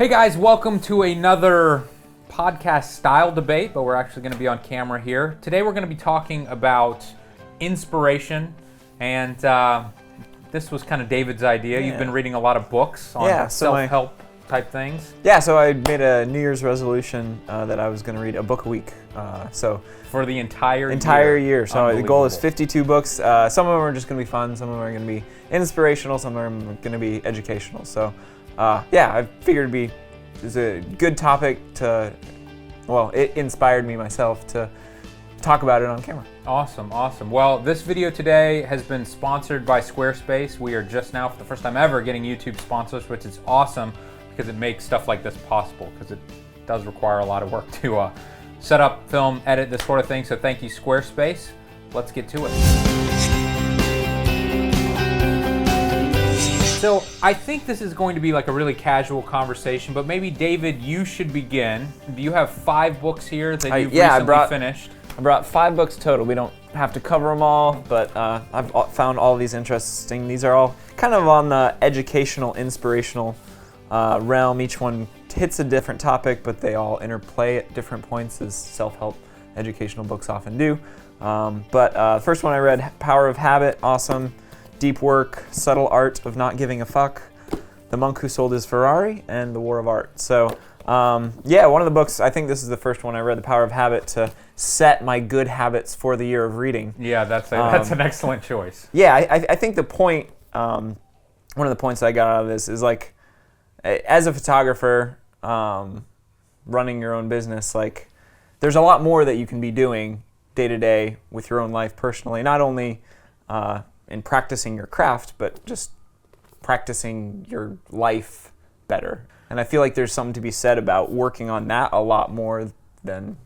Hey guys, welcome to another podcast style debate, but we're actually going to be on camera here. Today we're going to be talking about inspiration, and this was kind of David's idea. Yeah. You've been reading a lot of books on self-help type things. Yeah, so I made a New Year's resolution that I was going to read a book a week. For the entire year. So the goal is 52 books. Some of them are just going to be fun. Some of them are going to be inspirational. Some of them are going to be educational. So I figured it was a good topic it inspired me myself to talk about it on camera. Awesome. Well, this video today has been sponsored by Squarespace. We are just now, for the first time ever, getting YouTube sponsors, which is awesome because it makes stuff like this possible, because it does require a lot of work to set up, film, edit, this sort of thing. So thank you, Squarespace. Let's get to it. So I think this is going to be like a really casual conversation, but maybe David, you should begin. Do you have 5 books here that you've recently finished? I brought 5 books total. We don't have to cover them all, but I've found all of these interesting. These are all kind of on the educational, inspirational realm. Each one hits a different topic, but they all interplay at different points, as self-help educational books often do. The first one I read, Power of Habit, awesome. Deep Work, Subtle Art of Not Giving a Fuck, The Monk Who Sold His Ferrari, and The War of Art. So, one of the books, I think this is the first one I read, The Power of Habit, to set my good habits for the year of reading. Yeah, that's an excellent choice. Yeah, I think the point, one of the points I got out of this is like, as a photographer, running your own business, like, there's a lot more that you can be doing day to day with your own life personally, not only in practicing your craft, but just practicing your life better. And I feel like there's something to be said about working on that a lot more than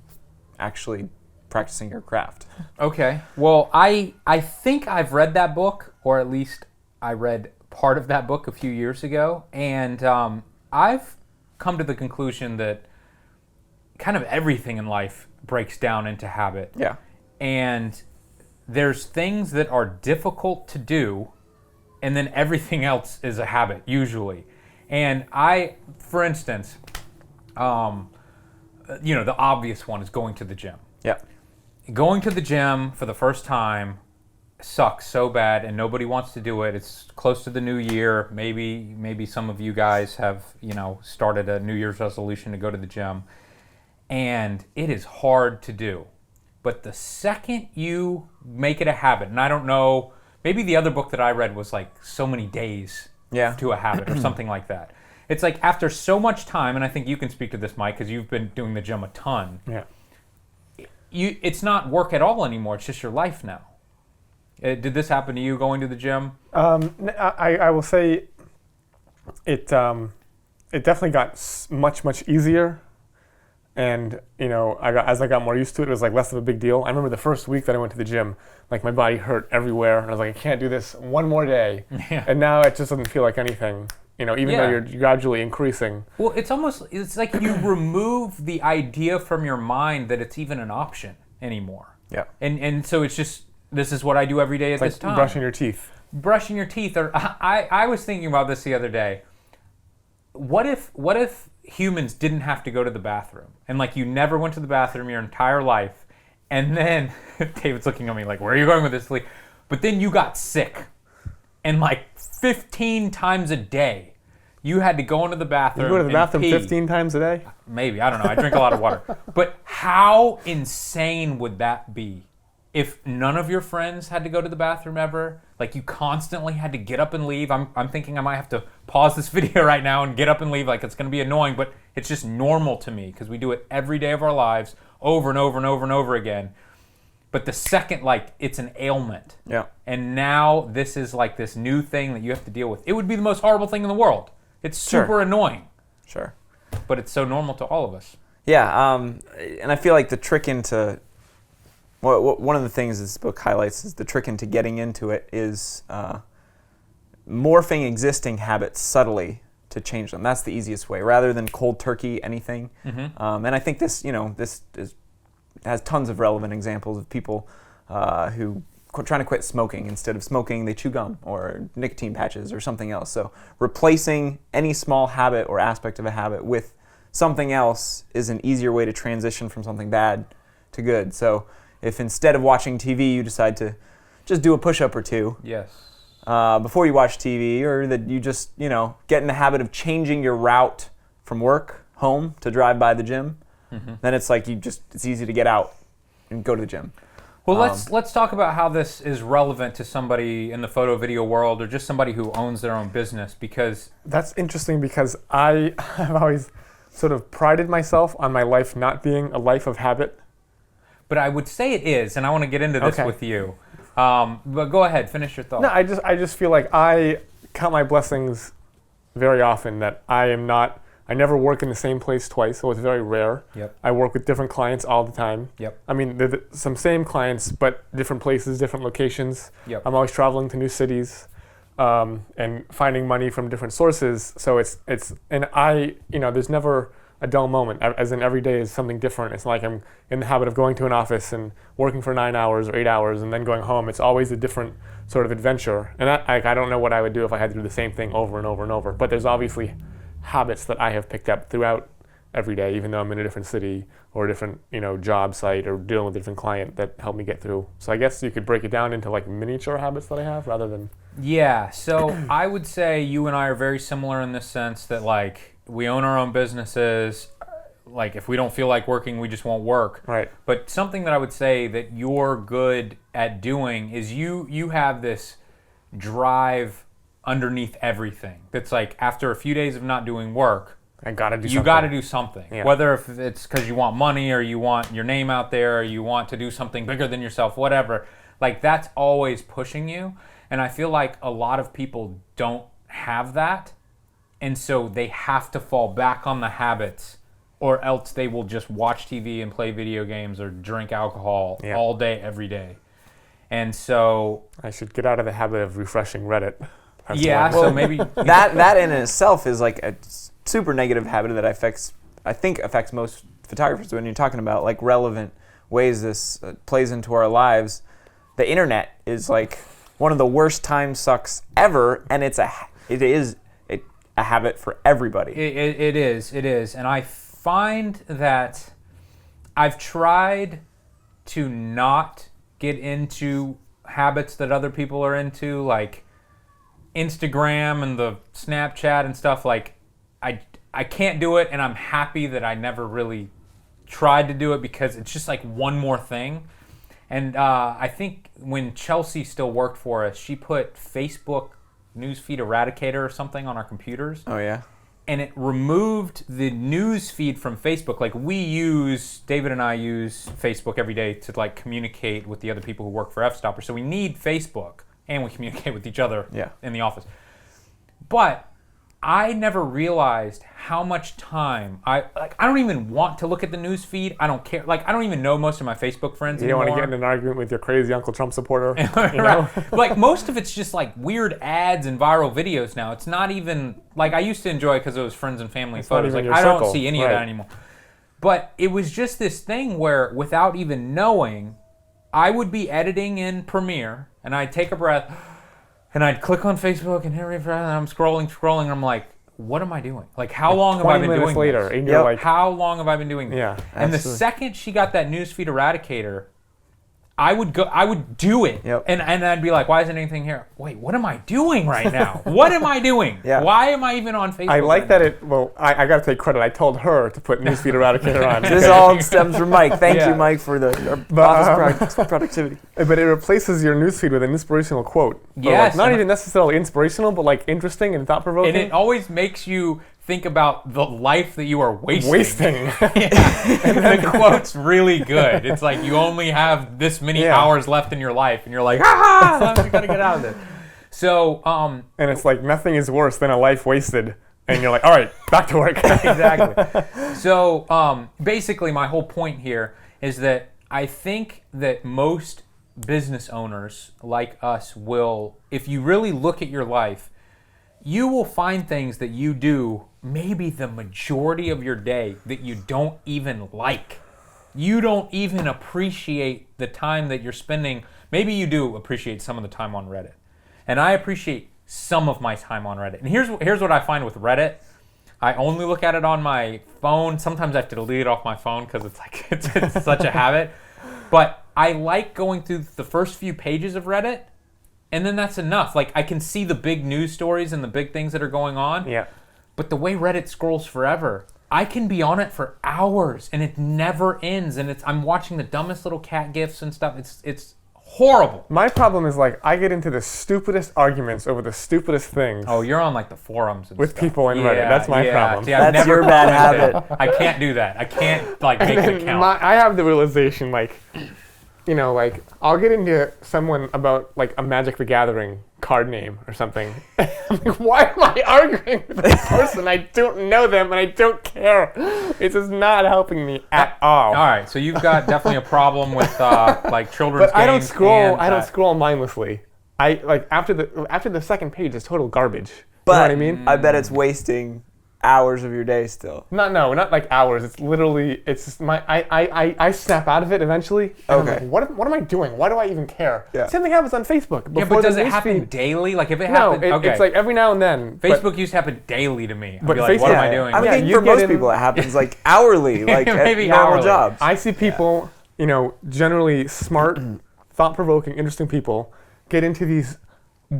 actually practicing your craft. Okay. Well, I think I've read that book, or at least I read part of that book a few years ago, and I've come to the conclusion that kind of everything in life breaks down into habit. Yeah. And there's things that are difficult to do, and then everything else is a habit, usually. And for instance, the obvious one is going to the gym. Yeah. Going to the gym for the first time sucks so bad, and nobody wants to do it. It's close to the new year. Maybe some of you guys have, started a New Year's resolution to go to the gym, and it is hard to do. But the second you make it a habit, and I don't know, maybe the other book that I read was like so many days to a habit or something like that. It's like after so much time, and I think you can speak to this, Mike, because you've been doing the gym a ton. Yeah. It's not work at all anymore. It's just your life now. Did this happen to you going to the gym? I will say it definitely got much easier. And, as I got more used to it was like less of a big deal. I remember the first week that I went to the gym, like my body hurt everywhere. And I was like, I can't do this one more day. Yeah. And now it just doesn't feel like anything, even though you're gradually increasing. Well, it's like you remove the idea from your mind that it's even an option anymore. Yeah. And so it's just, this is what I do every day at this time. Brushing your teeth. Brushing your teeth. Or I was thinking about this the other day. What if humans didn't have to go to the bathroom, and like you never went to the bathroom your entire life, and then David's looking at me like, where are you going with this, Lee? But then you got sick, and like 15 times a day you had to go into the bathroom. You go to the bathroom pee. 15 times a day? Maybe, I don't know. I drink a lot of water. But how insane would that be if none of your friends had to go to the bathroom ever? Like you constantly had to get up and leave. I'm thinking I might have to pause this video right now and get up and leave. Like it's going to be annoying, but it's just normal to me because we do it every day of our lives over and over and over and over again. But the second, like, it's an ailment. Yeah. And now this is like this new thing that you have to deal with. It would be the most horrible thing in the world. It's super annoying. Sure. But it's so normal to all of us. Yeah, and I feel like the trick into... one of the things this book highlights is the trick into getting into it is morphing existing habits subtly to change them. That's the easiest way, rather than cold turkey anything. Mm-hmm. And I think this has tons of relevant examples of people who trying to quit smoking. Instead of smoking, they chew gum or nicotine patches or something else. So replacing any small habit or aspect of a habit with something else is an easier way to transition from something bad to good. So if instead of watching TV, you decide to just do a push-up or two Yes. before you watch TV, or that you just, you know, get in the habit of changing your route from work home to drive by the gym, then it's like it's easy to get out and go to the gym. Well, let's talk about how this is relevant to somebody in the photo video world or just somebody who owns their own business, because That's interesting because I have always sort of prided myself on my life not being a life of habit. but I would say it is, and I want to get into this Okay. with you. But go ahead, finish your thought. No, I just feel like I count my blessings very often that I never work in the same place twice, so it's very rare. Yep. I work with different clients all the time. Yep. I mean, they're some same clients, but different places, different locations. Yep. I'm always traveling to new cities and finding money from different sources. So there's never a dull moment, as in every day is something different. It's like I'm in the habit of going to an office and working for 9 hours or 8 hours and then going home. It's always a different sort of adventure. And I don't know what I would do if I had to do the same thing over and over and over. But there's obviously habits that I have picked up throughout every day, even though I'm in a different city or a different, job site or dealing with a different client that help me get through. So I guess you could break it down into like miniature habits that I have rather than... Yeah, so I would say you and I are very similar in this sense that, like, we own our own businesses. Like, if we don't feel like working, we just won't work. Right. But something that I would say that you're good at doing is you have this drive underneath everything. That's like, after a few days of not doing work, I gotta do something. you got to do something. Yeah. Whether if it's because you want money or you want your name out there or you want to do something bigger than yourself, whatever. Like, that's always pushing you. And I feel like a lot of people don't have that. And so they have to fall back on the habits, or else they will just watch TV and play video games or drink alcohol Yeah. all day, every day. And so, I should get out of the habit of refreshing Reddit. That's yeah, one. so maybe... that in itself is like a super negative habit that affects most photographers when you're talking about like relevant ways this plays into our lives. The internet is like one of the worst time sucks ever, and it is a habit for everybody. It is, and I find that I've tried to not get into habits that other people are into, like Instagram and the Snapchat and stuff. Like, I can't do it, and I'm happy that I never really tried to do it because it's just like one more thing. And I think when Chelsea still worked for us, she put Facebook newsfeed eradicator or something on our computers. Oh yeah. And it removed the news feed from Facebook. Like, David and I use Facebook every day to like communicate with the other people who work for F-Stopper. So we need Facebook, and we communicate with each other in the office. But I never realized how much time I don't even want to look at the news feed. I don't care. Like, I don't even know most of my Facebook friends You don't anymore. want to get in an argument with your crazy Uncle Trump supporter. Right. Like, most of it's just like weird ads and viral videos now. It's not even like I used to enjoy because it was friends and family It's not photos. even Like, your I don't circle. see any of Right. that anymore. But it was just this thing where, without even knowing, I would be editing in Premiere and I'd take a breath and I'd click on Facebook and I'm scrolling, and I'm like, what am I doing? Like, how long have I been 20 minutes doing later, this? and you're like... How long have I been doing this? Yeah, And the absolutely. second she got that newsfeed eradicator, I would do it. Yep. And I'd be like, why isn't anything here? Wait, what am I doing right now? What am I doing? Yeah. Why am I even on Facebook? I like right that I got to take credit. I told her to put newsfeed eradicator on. This all stems from Mike. Thank Yeah. you, Mike, for the office productivity. But it replaces your newsfeed with an inspirational quote. Or, Yes, like, not and- even necessarily inspirational, but like interesting and thought-provoking. And it always makes you think about the life that you are wasting. Wasting. Yeah. The quote's really good. It's like you only have this many Yeah. hours left in your life, and you're like, I gotta get out of this. So, And it's like nothing is worse than a life wasted. And you're like, all right, back to work. exactly. So, basically, my whole point here is that I think that most business owners like us will, if you really look at your life, you will find things that you do maybe the majority of your day that you don't even like. You don't even appreciate the time that you're spending maybe you do appreciate some of the time on Reddit. And I appreciate some of my time on Reddit. And here's what I find with Reddit. I only look at it on my phone. Sometimes I have to delete it off my phone because it's like it's such a habit. But I like going through the first few pages of Reddit, and then that's enough. Like, I can see the big news stories and the big things that are going on. Yeah. But the way Reddit scrolls forever, I can be on it for hours and it never ends. And I'm watching the dumbest little cat gifs and stuff. It's horrible. My problem is like I get into the stupidest arguments over the stupidest things Oh, you're on like the forums and with stuff. people in Reddit. That's my problem. See, I've That's never your bad commented. habit. I can't do that. I can't like make an account. I have the realization, like, like I'll get into someone about like a Magic the Gathering card name or something. I'm like, why am I arguing with this person? I don't know them and I don't care. It's just not helping me at all. All right, so you've got definitely a problem with like children's But I don't games scroll. and, I don't scroll mindlessly. I like after the second page is total garbage. But you know what I mean? I bet it's wasting hours of your day still. Not like hours. It's literally just I snap out of it eventually. And I'm Okay. like, what am I doing? Why do I even care? Yeah. Same thing happens on Facebook. Yeah, Before but does the it happen newsfeed- daily? Like if it No, happens, okay. it's like every now and then. but- Facebook used to happen daily to me. I'd But be like, what am I Facebook- doing? I Yeah, think you for get most in- people it happens like hourly, like Maybe at normal hourly. jobs. I see people, generally smart, thought-provoking, interesting people get into these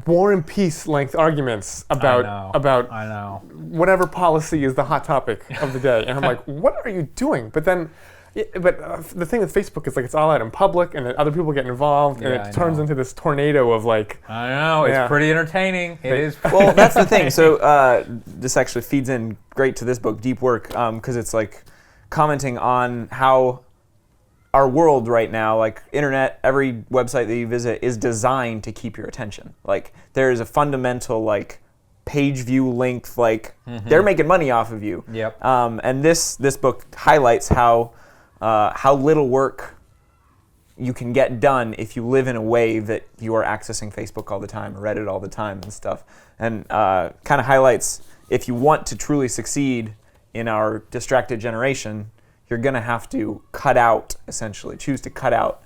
War and Peace length arguments I know. whatever policy is the hot topic of the day, and I'm like, what are you doing? But then, the thing with Facebook is like it's all out in public, and then other people get involved, and Yeah, I it turns know. into this tornado of like. I know, it's Yeah. pretty entertaining. It is. Well, that's the thing. So this actually feeds in great to this book, Deep Work, because it's like commenting on how our world right now, like internet, every website that you visit is designed to keep your attention. Like there is a fundamental like page view length, like they're making money off of you. Yep. And this book highlights how little work you can get done if you live in a way that you are accessing Facebook all the time, or Reddit all the time and stuff. And kind of highlights if you want to truly succeed in our distracted generation, you're going to have to choose to cut out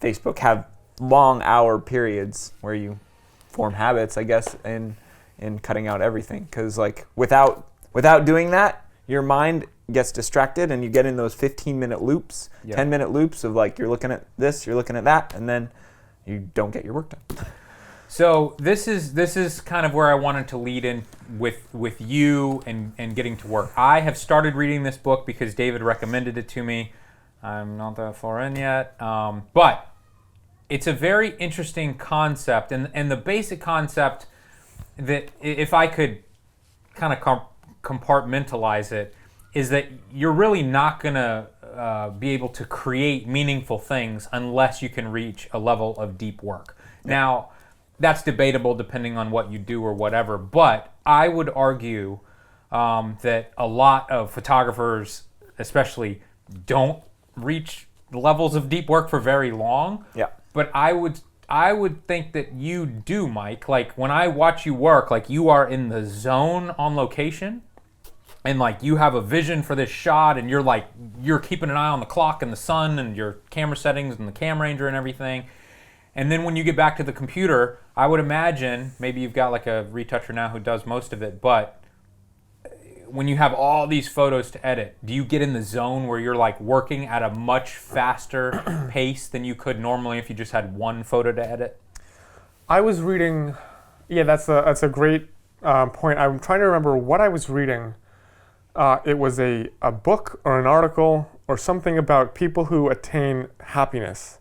Facebook, have long hour periods where you form habits, I guess, in cutting out everything. Because like without doing that, your mind gets distracted and you get in those 15-minute loops, Yeah. 10-minute loops of like you're looking at this, you're looking at that, and then you don't get your work done. So this is kind of where I wanted to lead in with you and getting to work. I have started reading this book because David recommended it to me. I'm not that far in yet, but it's a very interesting concept, and the basic concept that if I could kind of compartmentalize it is that you're really not going to be able to create meaningful things unless you can reach a level of deep work. Now, that's debatable depending on what you do or whatever, but I would argue that a lot of photographers, especially, don't reach levels of deep work for very long. Yeah. But I would think that you do, Mike. Like when I watch you work, like you are in the zone on location, and like you have a vision for this shot, and you're keeping an eye on the clock and the sun and your camera settings and the cam ranger and everything. And then when you get back to the computer, I would imagine, maybe you've got like a retoucher now who does most of it, but when you have all these photos to edit, do you get in the zone where you're like working at a much faster pace than you could normally if you just had one photo to edit? I was reading, that's a great point. I'm trying to remember what I was reading. It was a book or an article or something about people who attain happiness.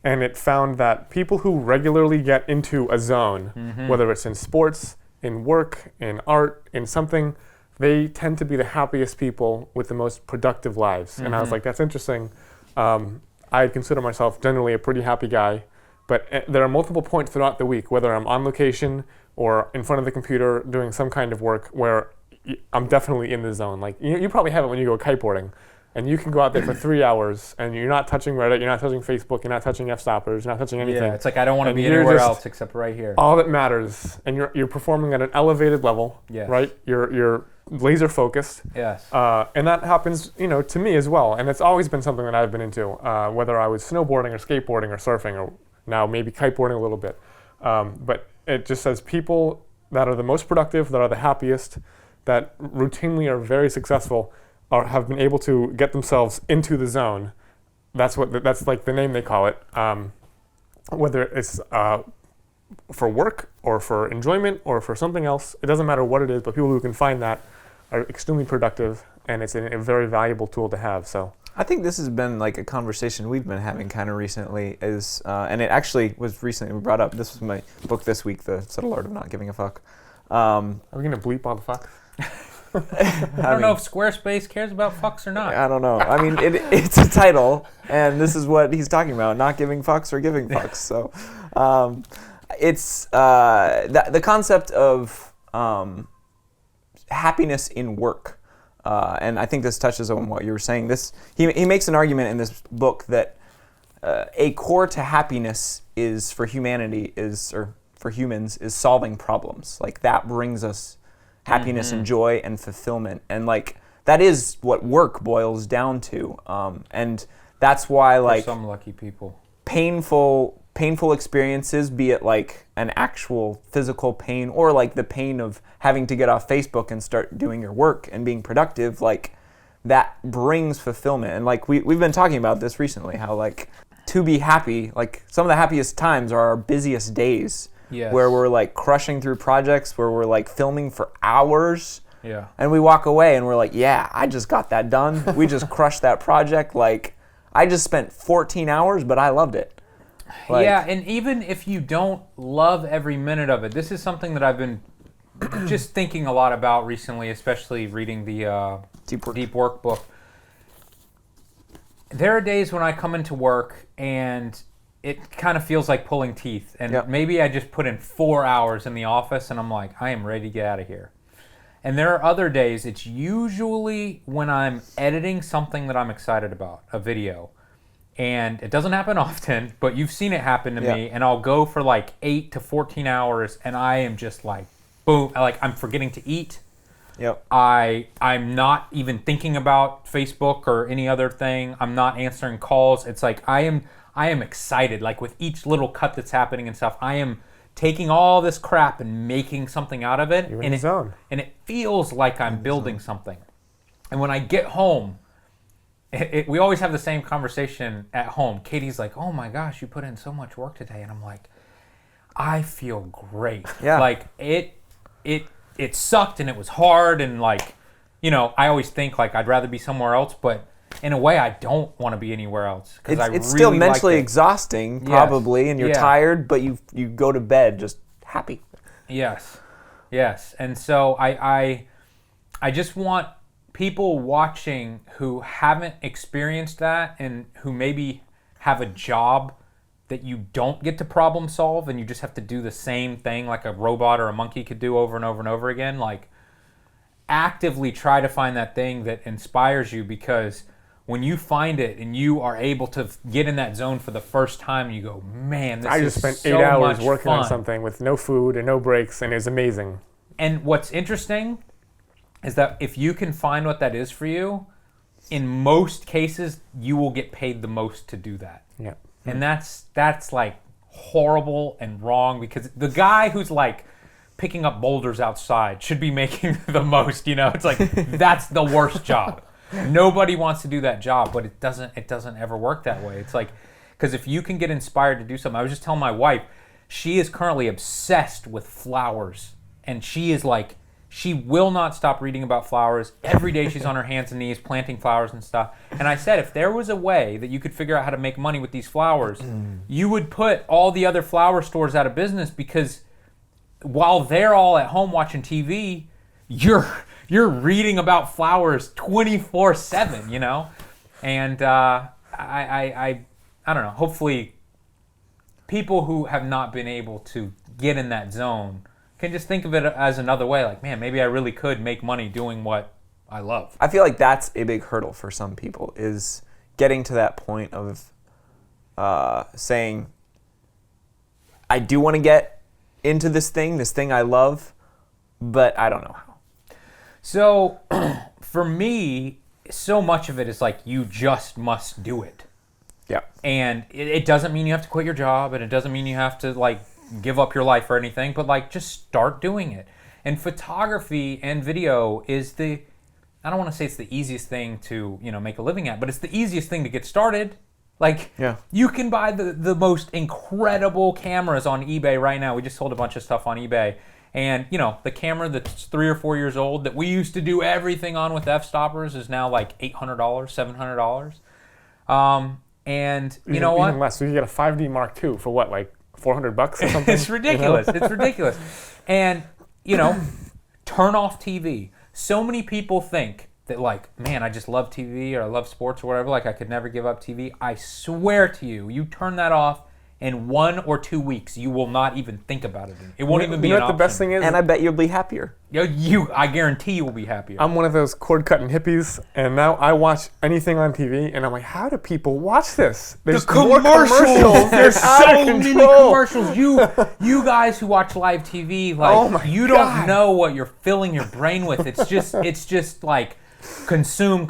And it found that people who regularly get into a zone, whether it's in sports, in work, in art, in something, they tend to be the happiest people with the most productive lives. And I was like, that's interesting. I consider myself generally a pretty happy guy, but there are multiple points throughout the week, whether I'm on location or in front of the computer doing some kind of work, where I'm definitely in the zone. Like you probably have it when you go kiteboarding. And you can go out there for 3 hours, and you're not touching Reddit, you're not touching Facebook, you're not touching F-stoppers, you're not touching anything. Yeah, it's like I don't want to And be you're anywhere just- else except right here. All that matters, and you're performing at an elevated level, Yes. right? You're laser focused, Yes. and that happens, to me as well. And it's always been something that I've been into, whether I was snowboarding or skateboarding or surfing or now maybe kiteboarding a little bit. But it just says people that are the most productive, that are the happiest, that routinely are very successful, have been able to get themselves into the zone. That's like the name they call it. Whether it's for work or for enjoyment or for something else, it doesn't matter what it is, but people who can find that are extremely productive, and it's a very valuable tool to have. So I think this has been like a conversation we've been having kind of recently, and it actually was recently brought up. This was my book this week, The Subtle Art of Not Giving a Fuck. Are we gonna bleep all the fucks? I don't know if Squarespace cares about fucks or not. I don't know. I mean, it's a title, and this is what he's talking about: not giving fucks or giving fucks. So, it's the concept of happiness in work, and I think this touches on what you were saying. He makes an argument in this book that a core to happiness is for humans is solving problems. Like that brings us happiness and joy and fulfillment, and like that is what work boils down to, and that's why like For some lucky people. painful experiences, be it like an actual physical pain or like the pain of having to get off Facebook and start doing your work and being productive, like that brings fulfillment. And like we've been talking about this recently, how like to be happy, like some of the happiest times are our busiest days. Yes. Where we're like crushing through projects, where we're like filming for hours, Yeah. and we walk away and we're like, yeah, I just got that done. We just crushed that project. Like, I just spent 14 hours, but I loved it. Like, Yeah, and even if you don't love every minute of it, this is something that I've been just thinking a lot about recently, especially reading the Deep Work book. There are days when I come into work and it kind of feels like pulling teeth. And Yep. maybe I just put in 4 hours in the office and I'm like, I am ready to get out of here. And there are other days, it's usually when I'm editing something that I'm excited about, a video. And it doesn't happen often, but you've seen it happen to me. And I'll go for like 8 to 14 hours and I am just like, boom, like I'm forgetting to eat. Yep. I'm not even thinking about Facebook or any other thing. I'm not answering calls. It's like I am excited. Like with each little cut that's happening and stuff, I am taking all this crap and making something out of it. You're in the zone. And it feels like I'm building something. And when I get home, we always have the same conversation at home. Katie's like, "Oh my gosh, you put in so much work today," and I'm like, "I feel great." Yeah. Like it sucked and it was hard and like, you know, I always think like I'd rather be somewhere else, but in a way I don't want to be anywhere else because It's still mentally exhausting, probably, and you're Yeah. tired, but you go to bed just happy. Yes. And so I just want people watching who haven't experienced that and who maybe have a job that you don't get to problem solve and you just have to do the same thing like a robot or a monkey could do over and over and over again, like actively try to find that thing that inspires you, because when you find it and you are able to get in that zone for the first time, you go, man, this I is just spent so 8 hours much working on fun. something with no food and no breaks, and it was amazing. And what's interesting is that if you can find what that is for you, in most cases, you will get paid the most to do that. Yeah. And that's like horrible and wrong, because the guy who's like picking up boulders outside should be making the most, you know? It's like, that's the worst job. Nobody wants to do that job, but it doesn't ever work that way. It's like, because if you can get inspired to do something, I was just telling my wife, she is currently obsessed with flowers, and she is like, she will not stop reading about flowers. Every day she's on her hands and knees planting flowers and stuff. And I said, if there was a way that you could figure out how to make money with these flowers, you would put all the other flower stores out of business, because while they're all at home watching TV, you're reading about flowers 24/7, you know? And I don't know, hopefully people who have not been able to get in that zone can just think of it as another way, like, man, maybe I really could make money doing what I love. I feel like that's a big hurdle for some people, is getting to that point of saying, I do want to get into this thing I love, but I don't know how. So for me, so much of it is like, you just must do it. Yeah. And it doesn't mean you have to quit your job, and it doesn't mean you have to like give up your life or anything, but like just start doing it. And photography and video is I don't want to say it's the easiest thing to, make a living at, but it's the easiest thing to get started. Like, Yeah. you can buy the most incredible cameras on eBay right now. We just sold a bunch of stuff on eBay. And, the camera that's 3 or 4 years old that we used to do everything on with f-stoppers is now like $800, $700. And you know what? Even less. So you get a 5D Mark II for what, like $400 or something? It's ridiculous. It's ridiculous. And, turn off TV. So many people think that, like, man, I just love TV or I love sports or whatever. Like, I could never give up TV. I swear to you, you turn that off, in 1 or 2 weeks, you will not even think about it. It won't even be You know an what the option. best thing is? And I bet you'll be happier. I guarantee you will be happier. I'm one of those cord-cutting hippies, and now I watch anything on TV, and I'm like, how do people watch this? There's more commercials. There's so many commercials. You guys who watch live TV, like, Oh my you God. don't know what you're filling your brain with. It's just like consume.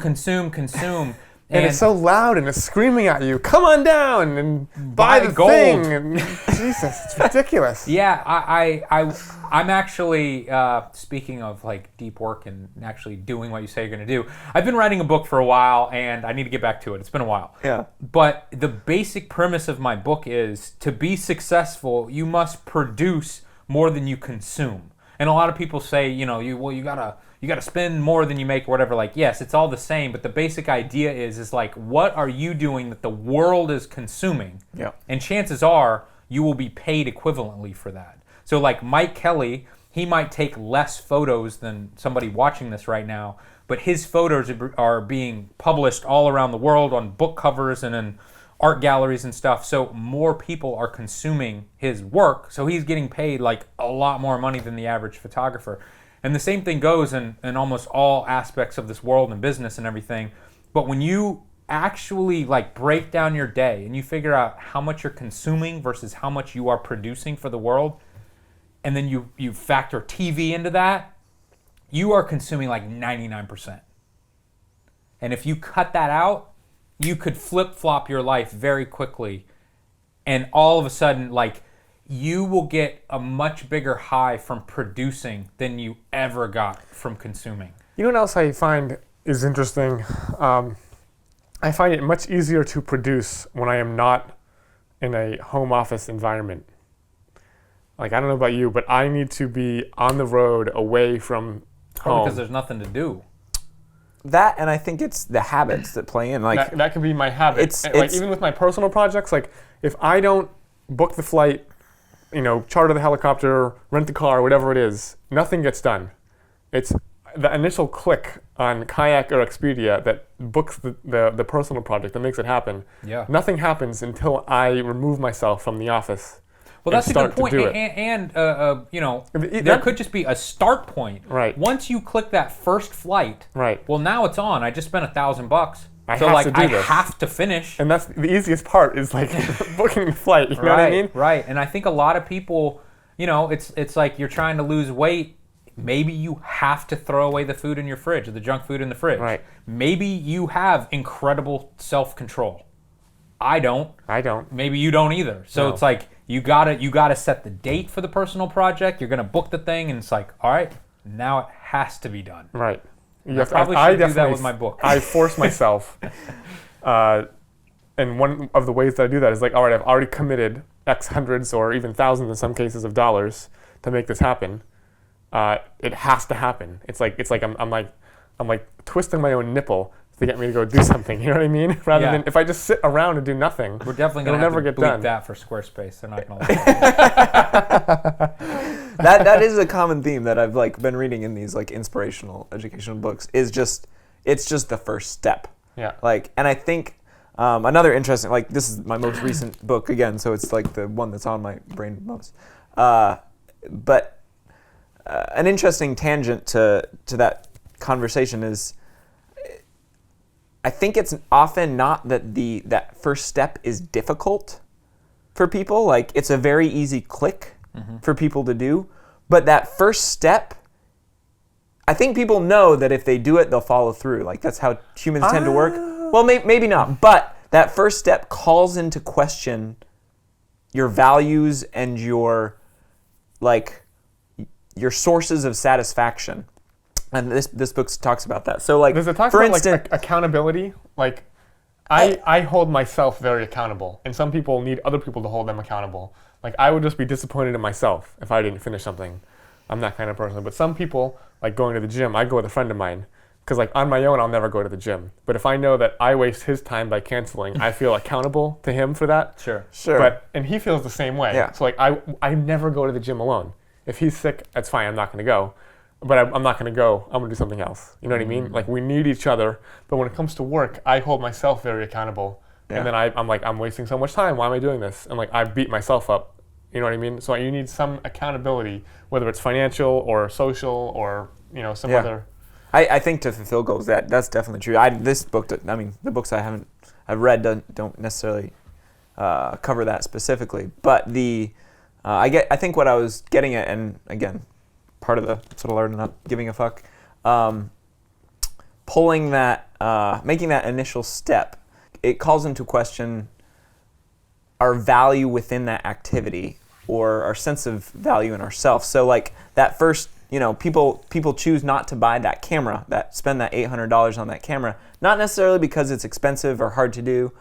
And it's so loud, and it's screaming at you, come on down and buy the gold. thing. And Jesus, it's ridiculous. Yeah, I'm actually, speaking of like deep work and actually doing what you say you're going to do, I've been writing a book for a while, and I need to get back to it. It's been a while. Yeah. But the basic premise of my book is to be successful, you must produce more than you consume. And a lot of people say, you gotta spend more than you make or whatever. Like, yes, it's all the same, but the basic idea is like, what are you doing that the world is consuming? Yeah. And chances are you will be paid equivalently for that. So like Mike Kelly, he might take less photos than somebody watching this right now, but his photos are being published all around the world on book covers and in art galleries and stuff. So more people are consuming his work. So he's getting paid like a lot more money than the average photographer. And the same thing goes in almost all aspects of this world and business and everything. But when you actually like break down your day and you figure out how much you're consuming versus how much you are producing for the world, and then you factor TV into that, you are consuming like 99%. And if you cut that out, you could flip-flop your life very quickly. And all of a sudden, like, you will get a much bigger high from producing than you ever got from consuming. You know what else I find is interesting? I find it much easier to produce when I am not in a home office environment. Like, I don't know about you, but I need to be on the road away from Probably home. because there's nothing to do. That, and I think it's the habits that play in. Like, that could be my habit. It's even with my personal projects, like if I don't book the flight, charter the helicopter, rent the car, whatever it is, nothing gets done. It's the initial click on Kayak or Expedia that books the personal project that makes it happen. Yeah. Nothing happens until I remove myself from the office. Well, that's a good start to point. do it. And there that- could just be a start point. Right. Once you click that first flight, Right. well, now it's on. I just spent $1,000. I So have like to do I this. have to finish. And that's the easiest part is like booking the flight. You know what I mean? Right. And I think a lot of people, it's like you're trying to lose weight. Maybe you have to throw away the food in your fridge, or the junk food in the fridge. Right. Maybe you have incredible self-control. I don't. Maybe you don't either. So No. it's like you gotta set the date for the personal project. You're gonna book the thing, and it's like, all right, now it has to be done. Right. I probably should do that definitely with my book. I force myself. And one of the ways that I do that is like, all right, I've already committed X hundreds or even thousands in some cases of dollars to make this happen. It has to happen. It's like I'm like twisting my own nipple to get me to go do something. You know what I mean? Rather Yeah. than if I just sit around and do nothing, We're definitely it'll gonna have never to get bleep done. that for Squarespace. They're not gonna. Like it. that is a common theme that I've like been reading in these like inspirational educational books. It's just the first step. Yeah. Like, and I think another interesting, like, this is my most recent book again, so it's like the one that's on my brain most. But an interesting tangent to that conversation is, I think it's often not that that first step is difficult for people. Like, it's a very easy click for people to do. But that first step, I think people know that if they do it, they'll follow through. Like, that's how humans tend to work. Well, maybe not. But that first step calls into question your values and your sources of satisfaction. And this book talks about that. So like, Does it talk for about instance, like accountability? Like, I hold myself very accountable, and some people need other people to hold them accountable. Like, I would just be disappointed in myself if I didn't finish something. I'm that kind of person. But some people, like going to the gym, I go with a friend of mine, because like on my own, I'll never go to the gym. But if I know that I waste his time by canceling, I feel accountable to him for that. Sure. And he feels the same way. Yeah. So like, I never go to the gym alone. If he's sick, that's fine. I'm not going to go. But I'm not going to go. I'm going to do something else. You know what I mean? Like, we need each other. But when it comes to work, I hold myself very accountable. Yeah. And then I'm like, I'm wasting so much time. Why am I doing this? And like, I beat myself up. You know what I mean? So you need some accountability, whether it's financial or social or, you know, some Yeah. other. I think to fulfill goals, that's definitely true. This book, the books I've read don't necessarily cover that specifically. But I think what I was getting at, and again, part of the sort of learning, not giving a fuck, pulling that, making that initial step, it calls into question our value within that activity or our sense of value in ourselves. So like that first, you know, people choose not to buy that camera, spend that $800 on that camera, not necessarily because it's expensive or hard to do,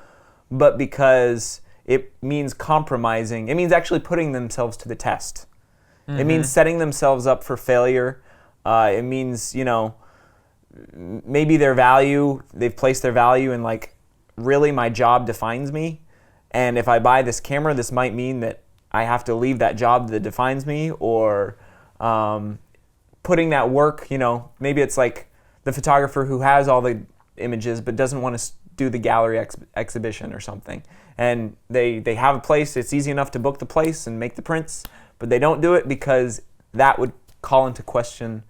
but because it means compromising. It means actually putting themselves to the test. It means setting themselves up for failure. It means, you know, maybe they've placed their value in like, really my job defines me. And if I buy this camera, this might mean that I have to leave that job that defines me, or putting that work, you know, maybe it's like the photographer who has all the images but doesn't want to do the gallery exhibition or something. And they have a place, it's easy enough to book the place and make the prints, but they don't do it because that would call into question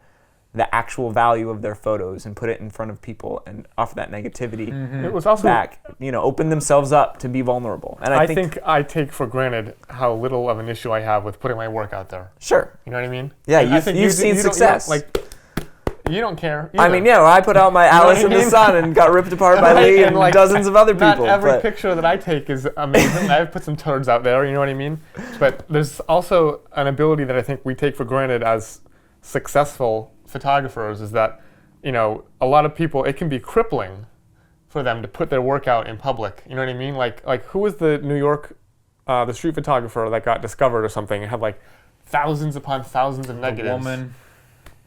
the actual value of their photos and put it in front of people and offer that negativity It was also back, you know, open themselves up to be vulnerable. And I think I take for granted how little of an issue I have with putting my work out there. sure. You know what I mean? Yeah, And I think you've seen success. You don't care. I either. mean, yeah, I put out my Alice what I in the mean? Sun and got ripped apart by Right, Lee and, and like, dozens of other people. Not every but picture that I take is amazing. I've put some turds out there, you know what I mean? But there's also an ability that I think we take for granted as successful photographers, is that, you know, a lot of people, it can be crippling for them to put their work out in public. You know what I mean? Like who was the New York, the street photographer that got discovered or something and had like thousands upon thousands of negatives? Woman.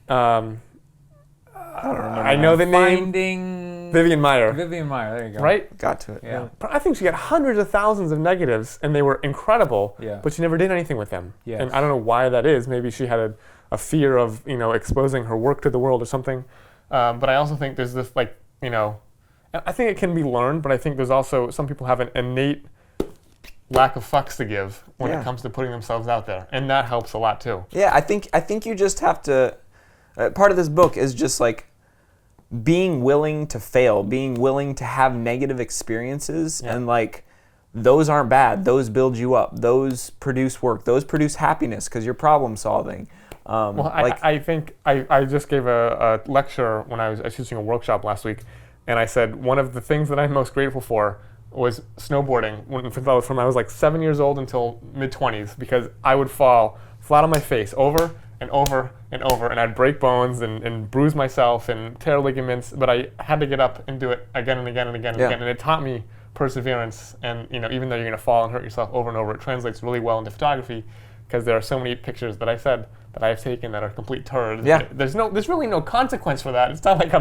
I don't remember. I know the name. Finding Vivian Meyer. Vivian Meyer. There you go. Right? Got to it. Yeah. But I think she had hundreds of thousands of negatives, and they were incredible. Yeah. But she never did anything with them. Yes. And I don't know why that is. Maybe she had a fear of, you know, exposing her work to the world or something. But I also think there's this, like, you know, I think it can be learned, but I think there's also some people have an innate lack of fucks to give when Yeah. it comes to putting themselves out there, and that helps a lot too. Yeah, I think you just have to. Part of this book is just like being willing to fail, being willing to have negative experiences, Yeah. and like those aren't bad. Those build you up. Those produce work. Those produce happiness because you're problem solving. Well, I think I just gave a lecture when I was teaching a workshop last week, and I said one of the things that I'm most grateful for was snowboarding from I was like 7 years old until mid-20s, because I would fall flat on my face over and over and over, and I'd break bones and bruise myself and tear ligaments, but I had to get up and do it again and again and again and Yeah. again, and it taught me perseverance. And, you know, even though you're going to fall and hurt yourself over and over, it translates really well into photography, because there are so many pictures that I said that I have taken that are complete turds. Yeah. There's really no consequence for that. It's not like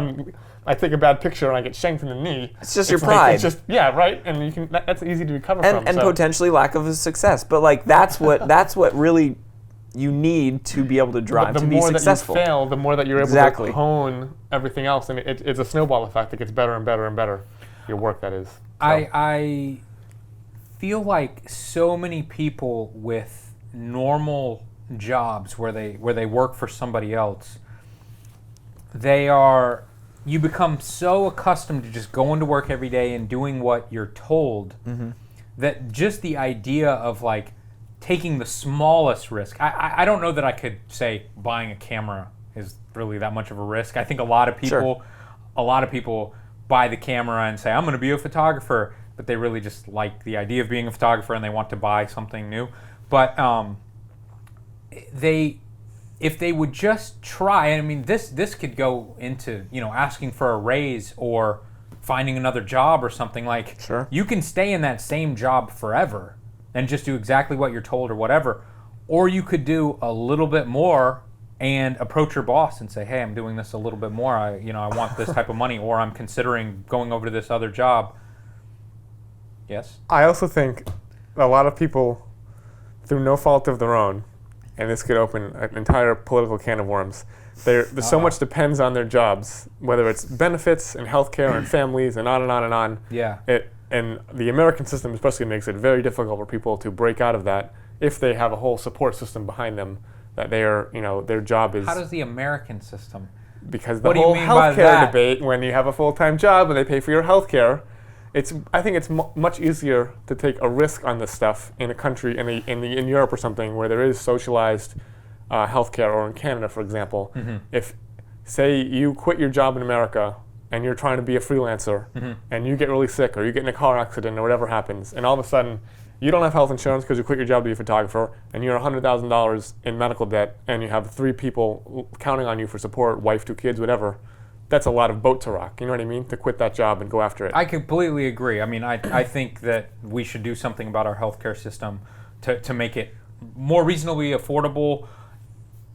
I take a bad picture and I get shanked in the knee. It's just your like, pride. it's just, yeah, right. And you can. That's easy to recover from. and so. potentially lack of a success. But like that's what really you need to be able to drive the to be more successful. that you fail, the more that you're able Exactly. to hone everything else, and it's a snowball effect. It gets better and better and better. Your work, that is. So. I feel like so many people with normal jobs where they work for somebody else, you become so accustomed to just going to work every day and doing what you're told, that just the idea of like taking the smallest risk, I don't know that I could say buying a camera is really that much of a risk. I think a lot of people Sure. buy the camera and say, I'm going to be a photographer. but they really just like the idea of being a photographer and they want to buy something new. But if they would just try, I mean, this could go into, asking for a raise or finding another job or something. Like, Sure. you can stay in that same job forever and just do exactly what you're told or whatever. Or you could do a little bit more and approach your boss and say, hey, I'm doing this a little bit more. I want this type of money, or I'm considering going over to this other job. Yes? I also think a lot of people, through no fault of their own, and this could open an entire political can of worms, there's so much depends on their jobs, whether it's benefits and healthcare and families and on and on and on. Yeah. And the American system especially makes it very difficult for people to break out of that if they have a whole support system behind them, that they are, their job is... How does the American system? Because the What do you whole mean by healthcare that? debate, when you have a full-time job and they pay for your healthcare, I think it's much easier to take a risk on this stuff in a country, in Europe or something, where there is socialized healthcare, or in Canada, for example. Mm-hmm. If, say, you quit your job in America and you're trying to be a freelancer, Mm-hmm. and you get really sick, or you get in a car accident, or whatever happens, and all of a sudden you don't have health insurance because you quit your job to be a photographer, and you're $100,000 in medical debt, and you have 3 people counting on you for support, wife, 2 kids, whatever. That's a lot of boat to rock. You know what I mean? To quit that job and go after it. I completely agree. I mean, I think that we should do something about our healthcare system to make it more reasonably affordable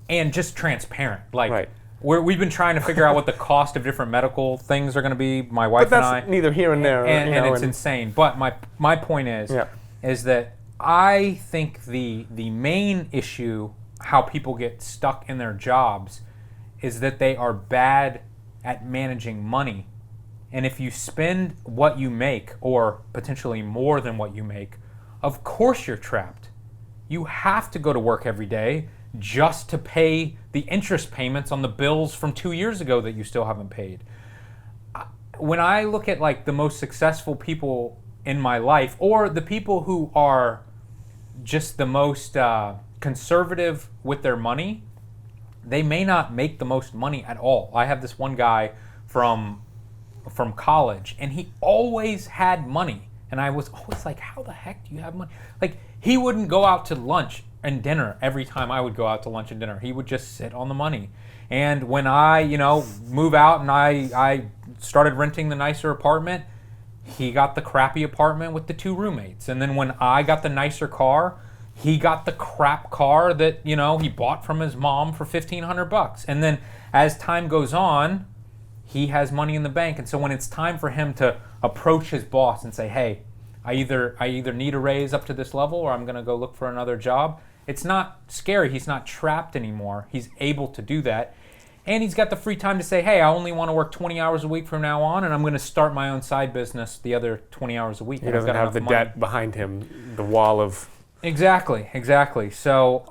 and just transparent. Like, Right. we've been trying to figure out what the cost of different medical things are going to be, my wife But that's and I. neither here and there. And it's insane. But my point is that I think the main issue, how people get stuck in their jobs, is that they are bad at managing money. And if you spend what you make, or potentially more than what you make, of course you're trapped. You have to go to work every day just to pay the interest payments on the bills from 2 years ago that you still haven't paid. When I look at like the most successful people in my life, or the people who are just the most conservative with their money, they may not make the most money at all. I have this one guy from college, and he always had money. And I was always like, how the heck do you have money? Like, he wouldn't go out to lunch and dinner every time I would go out to lunch and dinner. He would just sit on the money. And when I, move out and I started renting the nicer apartment, he got the crappy apartment with the 2 roommates. And then when I got the nicer car, he got the crap car that, he bought from his mom for $1,500. And then as time goes on, he has money in the bank. And so when it's time for him to approach his boss and say, hey, I either need a raise up to this level, or I'm going to go look for another job, it's not scary. He's not trapped anymore. He's able to do that. And he's got the free time to say, hey, I only want to work 20 hours a week from now on, and I'm going to start my own side business the other 20 hours a week. He doesn't have the debt behind him, the wall of... Exactly. So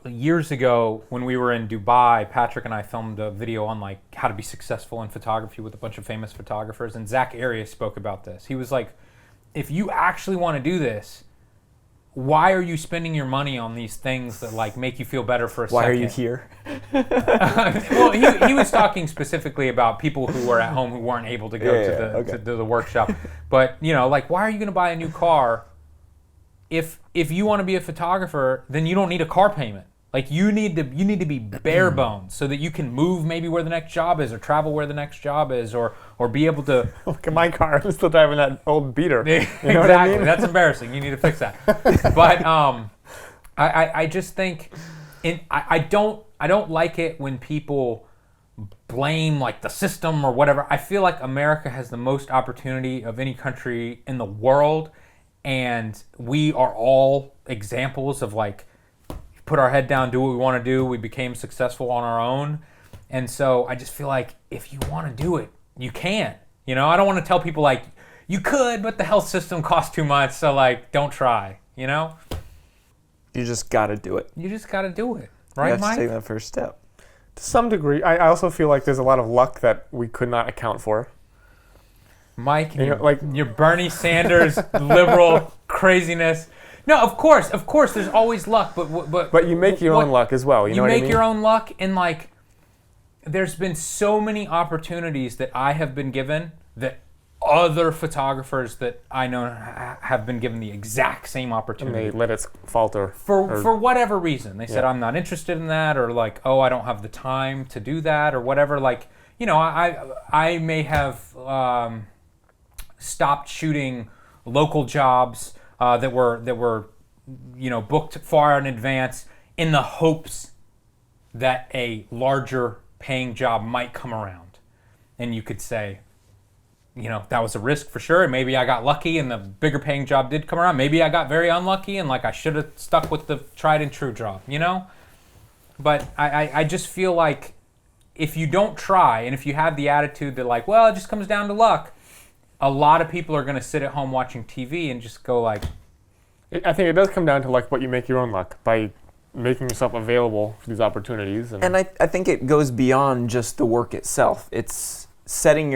years ago, when we were in Dubai, Patrick and I filmed a video on like how to be successful in photography with a bunch of famous photographers, and Zach Arias spoke about this. He was like, if you actually want to do this, why are you spending your money on these things that like make you feel better for a second? Why are you here? Well, he was talking specifically about people who were at home who weren't able to go to the workshop. But like, why are you going to buy a new car? If you want to be a photographer, then you don't need a car payment. Like, you need to be bare bones so that you can move maybe where the next job is, or travel where the next job is, or be able to... Look at my car. I'm still driving that old beater. You know exactly. what I mean? That's embarrassing. You need to fix that. But I just think... I don't like it when people blame like the system or whatever. I feel like America has the most opportunity of any country in the world, and we are all examples of like, put our head down, do what we want to do. We became successful on our own. And so I just feel like if you want to do it, you can. I don't want to tell people like, you could, but the health system costs too much, so like, don't try, You just got to do it. You just got to do it. You Right, have Mike? to take that first step. To some degree. I also feel like there's a lot of luck that we could not account for. Mike, like your Bernie Sanders liberal craziness. No, of course, there's always luck, but you make your own luck as well. You know what I mean? make your own luck, and like, there's been so many opportunities that I have been given that other photographers that I know have been given the exact same And opportunity. they let it falter. For whatever reason. They said, Yeah. I'm not interested in that, or like, oh, I don't have the time to do that, or whatever. Like, you know, I may have stopped shooting local jobs that were you know, booked far in advance in the hopes that a larger paying job might come around. And you could say, you know, that was a risk for sure. Maybe I got lucky and the bigger paying job did come around. Maybe I got very unlucky and like I should have stuck with the tried and true job, you know? But I just feel like if you don't try and if you have the attitude that like, well, it just comes down to luck, a lot of people are going to sit at home watching TV and just go like... I think it does come down to like what you make your own luck by making yourself available for these opportunities. And I think it goes beyond just the work itself. It's setting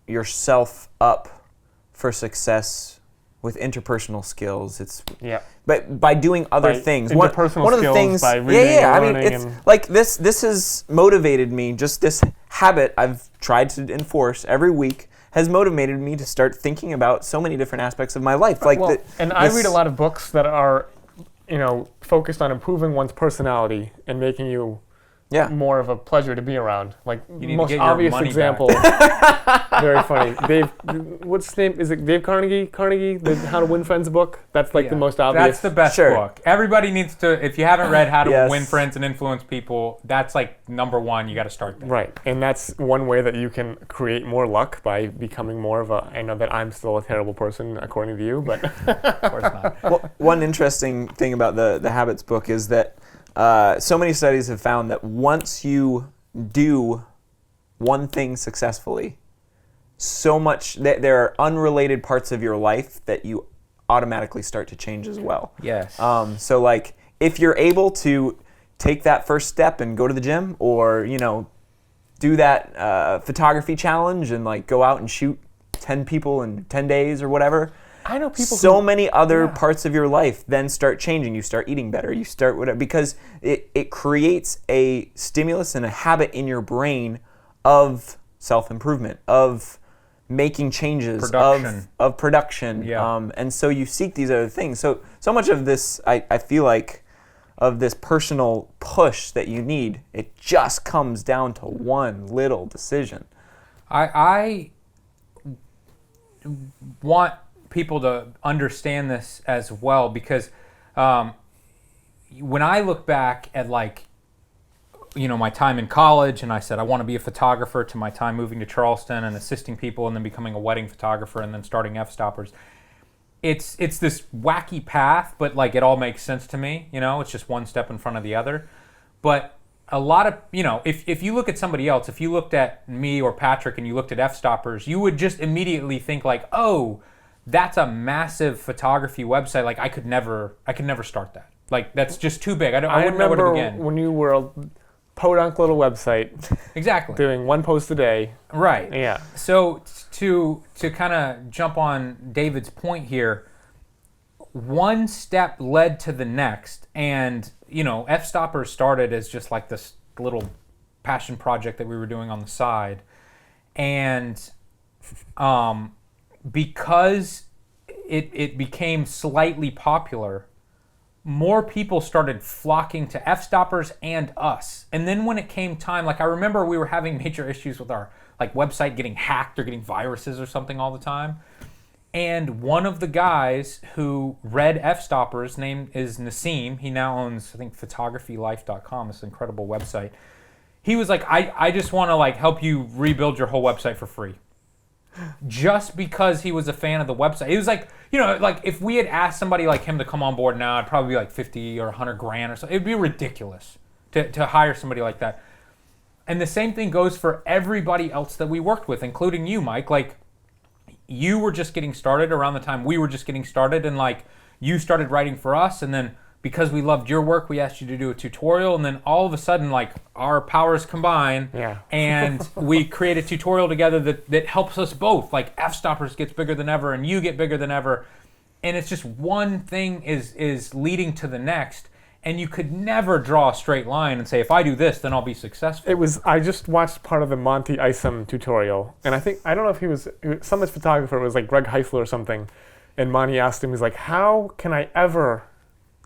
yourself up for success with interpersonal skills. It's yeah. but by doing other By thing interpersonal one of the skills, things, by reading I and mean, learning it's and- like this has motivated me. Just this habit I've tried to enforce every week has motivated me to start thinking about so many different aspects of my life. Like, Well, and I read a lot of books that are, you know, focused on improving one's personality and making you more of a pleasure to be around. Like need to most get your obvious money example. Very funny. Dave, what's his name? Is it Dave Carnegie? Carnegie, the How to Win Friends book. That's like the Yeah. most obvious. That's the best Sure. book. Everybody needs to, if you haven't read How to Yes. Win Friends and Influence People, that's like number one. You got to start there. Right, and that's one way that you can create more luck by becoming more of a. I know that I'm still a terrible person according to you, but Of course not. Well, one interesting thing about the Habits book is that so many studies have found that once you do one thing successfully, so much that there are unrelated parts of your life that you automatically start to change as well. Yes. So like if you're able to take that first step and go to the gym, or you know, do that photography challenge and like go out and shoot 10 people in 10 days or whatever. I know people. So many other parts of your life then start changing. You start eating better. You start whatever, because it creates a stimulus and a habit in your brain of self-improvement, of making changes, Production. of production. Yeah. And so you seek these other things. So much of this, I feel like, of this personal push that you need, it just comes down to one little decision. I want people to understand this as well, because when I look back at like, you know, my time in college, and I said I want to be a photographer, to my time moving to Charleston and assisting people and then becoming a wedding photographer and then starting F-Stoppers, it's this wacky path, but like it all makes sense to me, you know, it's just one step in front of the other. But a lot of, you know, if you look at somebody else, if you looked at me or Patrick and you looked at F-Stoppers, you would just immediately think like, oh, that's a massive photography website. Like I could never start that. Like that's just too big. I wouldn't know where to remember begin. when you were a podunk little website Exactly. doing one post a day. Right. Yeah. So to kind of jump on David's point here, one step led to the next, and you know, F-Stoppers started as just like this little passion project that we were doing on the side, and because it became slightly popular, more people started flocking to F-Stoppers and us. And then when it came time, like I remember we were having major issues with our like website getting hacked or getting viruses or something all the time. And one of the guys who read F-Stoppers, name is Nassim. He now owns, I think, photographylife.com, this incredible website. He was like, I just want to like help you rebuild your whole website for free. Just because he was a fan of the website. It was like, you know, like if we had asked somebody like him to come on board now, it'd probably be like 50 or 100 grand or something. It'd be ridiculous to hire somebody like that. And the same thing goes for everybody else that we worked with, including you, Mike. Like, you were just getting started around the time we were just getting started, and like you started writing for us, and then because we loved your work, we asked you to do a tutorial, and then all of a sudden, like, our powers combine, and we create a tutorial together that helps us both. Like, F-Stoppers gets bigger than ever, and you get bigger than ever, and it's just one thing is leading to the next, and you could never draw a straight line and say, if I do this, then I'll be successful. I just watched part of the Monty Isom tutorial, and I don't know if he was some of his photographer was like Greg Heisler or something, and Monty asked him, he's like, how can I ever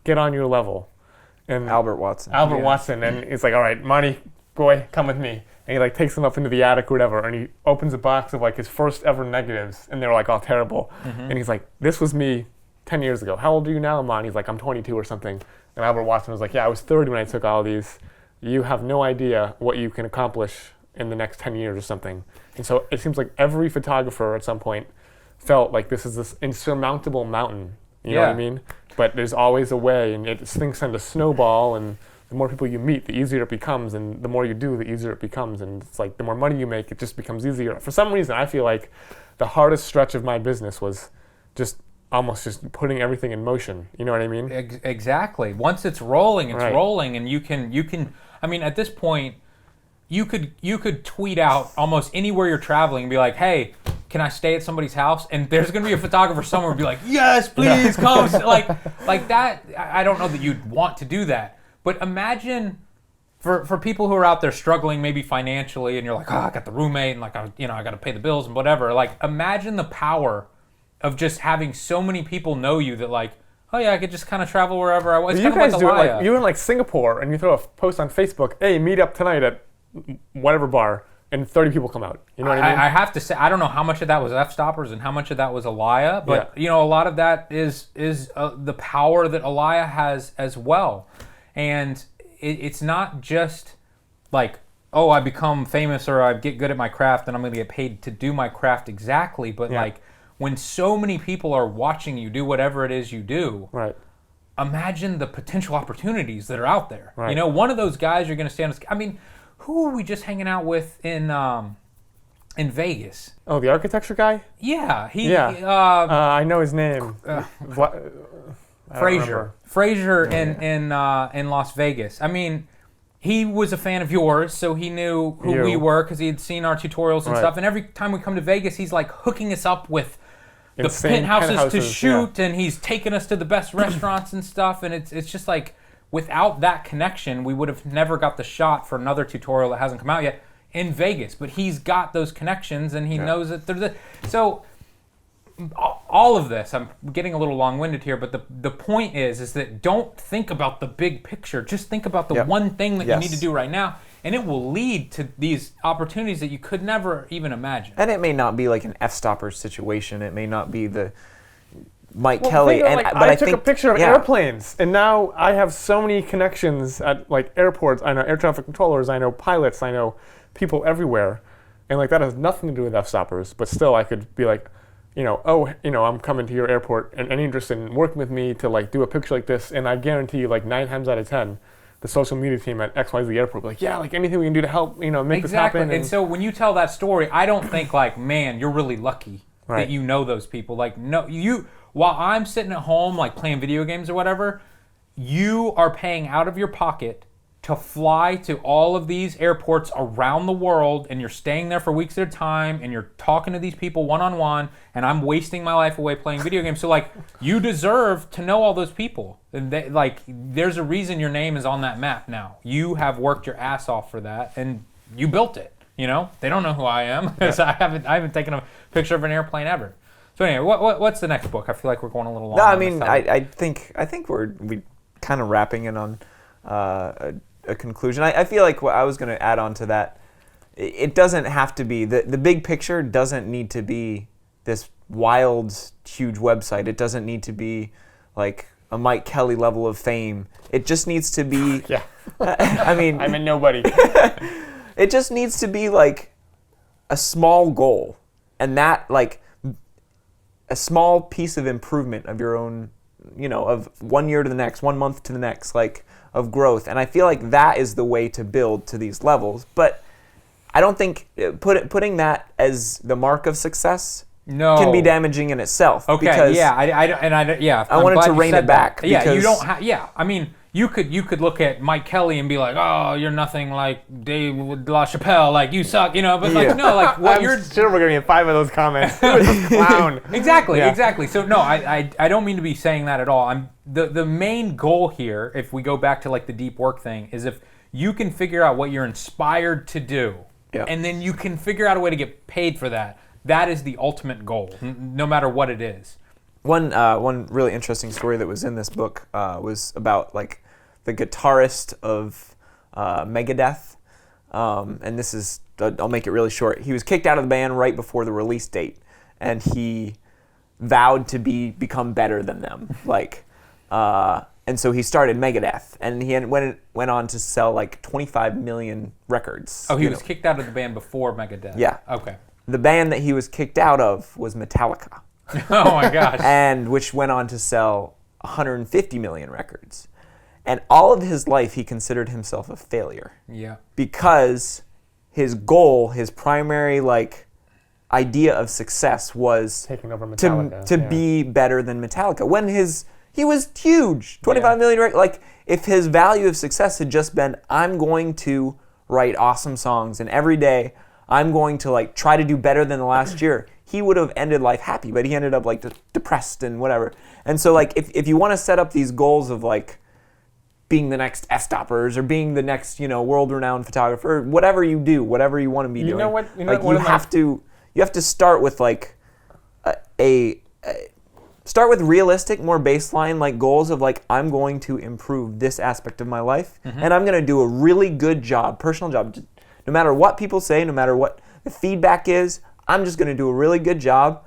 get on your level? And Albert Watson. Watson, and he's like, all right, Monty, boy, come with me. And he like takes him up into the attic or whatever, and he opens a box of like his first ever negatives, and they're like all terrible. And he's like, this was me 10 years ago. How old are you now, Monty? He's like, I'm 22 or something. And Albert Watson was like, yeah, I was 30 when I took all of these. You have no idea what you can accomplish in the next 10 years or something. And so it seems like every photographer at some point felt like this is this insurmountable mountain. You know what I mean? But there's always a way, and things tend to snowball, and the more people you meet, the easier it becomes, and the more you do, the easier it becomes. And it's like the more money you make, it just becomes easier. For some reason, I feel like the hardest stretch of my business was just almost just putting everything in motion. You know what I mean? Exactly. Once it's rolling, it's rolling, and you can. I mean, at this point, you could tweet out almost anywhere you're traveling and be like, "Hey, can I stay at somebody's house?" And there's gonna be a photographer somewhere and be like, "Yes, please come." like that. I don't know that you'd want to do that, but imagine. For people who are out there struggling maybe financially, and you're like, I got the roommate, and like I got to pay the bills and whatever. Like, imagine the power of just having so many people know you that like, oh yeah, I could just kind of travel wherever I was. You guys do it like you're in like Singapore, and you throw a post on Facebook, hey, meet up tonight at whatever bar, and 30 people come out. You know what I mean? I have to say, I don't know how much of that was F-Stoppers and how much of that was Alaya, but a lot of that is the power that Alaya has as well. And it's not just like, oh, I become famous or I get good at my craft and I'm going to get paid to do my craft exactly, but like when so many people are watching you do whatever it is you do, imagine the potential opportunities that are out there. Right. One of those guys you're going to stand. I mean, who were we just hanging out with in Vegas? Oh, the architecture guy? Yeah, I know his name. Frazier in Las Vegas. I mean, he was a fan of yours, so he knew who we were because he had seen our tutorials and stuff. And every time we come to Vegas, he's like hooking us up with the penthouses to shoot, and he's taking us to the best restaurants and stuff. And it's just like, without that connection, we would have never got the shot for another tutorial that hasn't come out yet in Vegas. But he's got those connections, and he knows that there's so. All of this, I'm getting a little long-winded here, but the point is that don't think about the big picture. Just think about the one thing that you need to do right now, and it will lead to these opportunities that you could never even imagine. And it may not be like an F-Stoppers situation. It may not be the Mike Kelly. But I took a picture of airplanes, and now I have so many connections at like airports. I know air traffic controllers. I know pilots. I know people everywhere, and like that has nothing to do with F-Stoppers. But still, I could be like, I'm coming to your airport and any interest in working with me to like do a picture like this, and I guarantee you like 9 times out of 10, the social media team at XYZ airport will be like, yeah, like anything we can do to help, make this happen. And so when you tell that story, I don't think like, man, you're really lucky that you know those people. Like, no, while I'm sitting at home like playing video games or whatever, you are paying out of your pocket to fly to all of these airports around the world, and you're staying there for weeks at a time, and you're talking to these people one-on-one, and I'm wasting my life away playing video games. So, like, you deserve to know all those people. And there's a reason your name is on that map now. You have worked your ass off for that, and you built it. They don't know who I am, because I haven't taken a picture of an airplane ever. So anyway, what's the next book? I feel like we're going a little long. No, I mean, I think we kind of wrapping in on a conclusion. I feel like what I was going to add on to that, it doesn't have to be, the big picture doesn't need to be this wild, huge website. It doesn't need to be like a Mike Kelly level of fame. It just needs to be, I mean, I'm a nobody. It just needs to be like a small goal, and that like a small piece of improvement of your own, of 1 year to the next, 1 month to the next, like, of growth. And I feel like that is the way to build to these levels. But I don't think putting that as the mark of success can be damaging in itself. Okay, because I wanted to rein it back. Yeah, you don't have. Yeah, I mean, you could look at Mike Kelly and be like, oh, you're nothing like Dave LaChapelle, like you suck, you know. But like no, like what I'm you're sure we're gonna get 5 of those comments. Who is this clown? exactly, Yeah. exactly. So no, I don't mean to be saying that at all. I'm the main goal here, if we go back to like the deep work thing, is if you can figure out what you're inspired to do, Yeah. and then you can figure out a way to get paid for that. That is the ultimate goal, no matter what it is. One really interesting story that was in this book was about like the guitarist of Megadeth, and this is I'll make it really short. He was kicked out of the band right before the release date, and he vowed to become better than them. Like, and so he started Megadeth, and he went on to sell like 25 million records. Oh, he was kicked out of the band before Megadeth. Yeah. Okay. The band that he was kicked out of was Metallica. Oh my gosh. And which went on to sell 150 million records. And all of his life, he considered himself a failure Yeah. because his goal, his primary like idea of success was Taking over Metallica. to be better than Metallica. When he was huge, 25 million records. Like if his value of success had just been, I'm going to write awesome songs, and every day I'm going to like try to do better than the last year, he would have ended life happy, but he ended up like depressed and whatever. And so like if you want to set up these goals of like being the next F-stoppers or being the next, world-renowned photographer, whatever you do, whatever you want to be doing. You know what? Like one you of my- have to start with like start with realistic, more baseline like goals of like, I'm going to improve this aspect of my life, and I'm going to do a really good job, personal job. No matter what people say, no matter what the feedback is, I'm just going to do a really good job.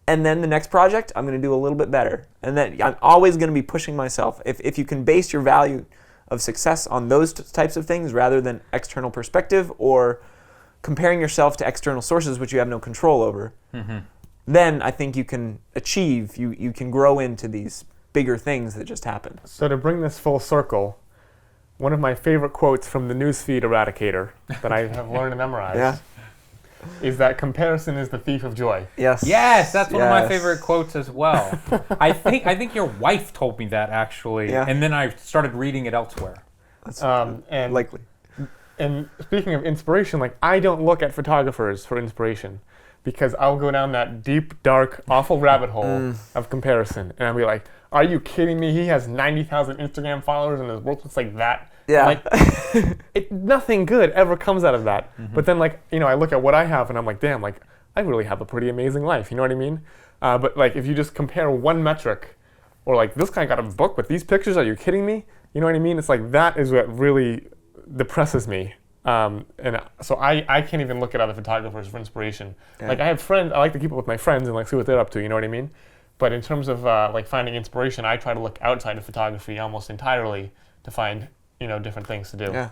And then the next project, I'm going to do a little bit better. And then I'm always going to be pushing myself. If you can base your value of success on those types of things rather than external perspective or comparing yourself to external sources which you have no control over, then I think you can achieve, you can grow into these bigger things that just happen. So to bring this full circle, one of my favorite quotes from the newsfeed eradicator that I have learned to memorize Yeah. is that comparison is the thief of joy. Yes. Yes, that's one of my Yes. favorite quotes as well. I think your wife told me that actually, Yeah. and then I started reading it elsewhere. That's And likely. And speaking of inspiration, like I don't look at photographers for inspiration because I'll go down that deep, dark, awful rabbit hole of comparison, and I'll be like, "Are you kidding me? He has 90,000 Instagram followers, and his work looks like that." Yeah. Like, nothing good ever comes out of that. But then, like, I look at what I have, and I'm like, damn, like I really have a pretty amazing life. You know what I mean? But like, if you just compare one metric, or like this guy got a book with these pictures, are you kidding me? You know what I mean? It's like that is what really depresses me. And so I can't even look at other photographers for inspiration. Yeah. Like I have friends, I like to keep up with my friends and like see what they're up to, you know what I mean? But in terms of like finding inspiration, I try to look outside of photography almost entirely to find, different things to do. Yeah.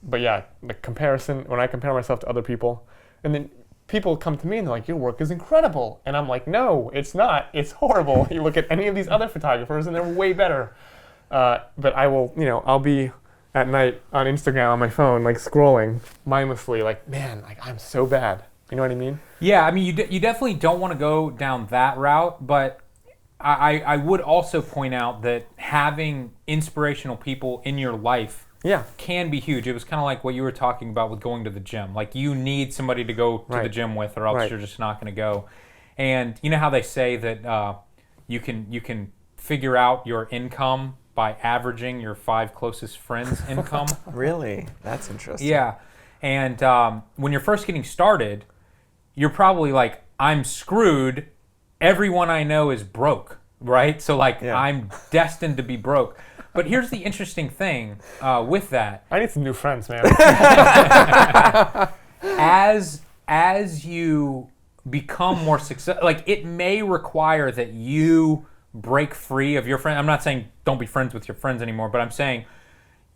But yeah, the comparison, when I compare myself to other people, and then people come to me and they're like, your work is incredible. And I'm like, no, it's not. It's horrible. You look at any of these other photographers and they're way better. But I will, I'll be at night on Instagram on my phone, like scrolling mindlessly, like, man, like I'm so bad. You know what I mean? Yeah, I mean, you definitely don't want to go down that route, but I would also point out that having inspirational people in your life Yeah. can be huge. It was kind of like what you were talking about with going to the gym. Like you need somebody to go to the Right. gym with, or else Right. you're just not going to go. And you know how they say that you can figure out your income by averaging your 5 closest friends' income. Really? That's interesting. Yeah, and when you're first getting started, you're probably like, I'm screwed. Everyone I know is broke, right? So like, Yeah. I'm destined to be broke. But here's the interesting thing with that. I need some new friends, man. As you become more successful, like it may require that you break free of your friend. I'm not saying don't be friends with your friends anymore, but I'm saying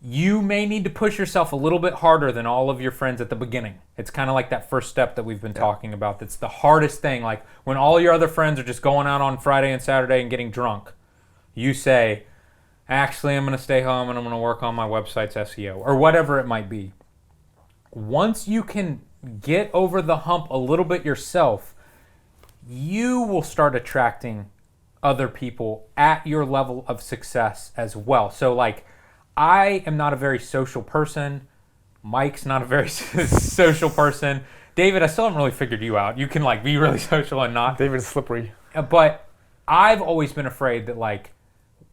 you may need to push yourself a little bit harder than all of your friends at the beginning. It's kind of like that first step that we've been talking about. That's the hardest thing. Like when all your other friends are just going out on Friday and Saturday and getting drunk, you say, actually, I'm going to stay home and I'm going to work on my website's SEO or whatever it might be. Once you can get over the hump a little bit yourself, you will start attracting other people at your level of success as well. So like, I am not a very social person. Mike's not a very social person. David, I still haven't really figured you out. You can like be really social and not. David's slippery. But I've always been afraid that like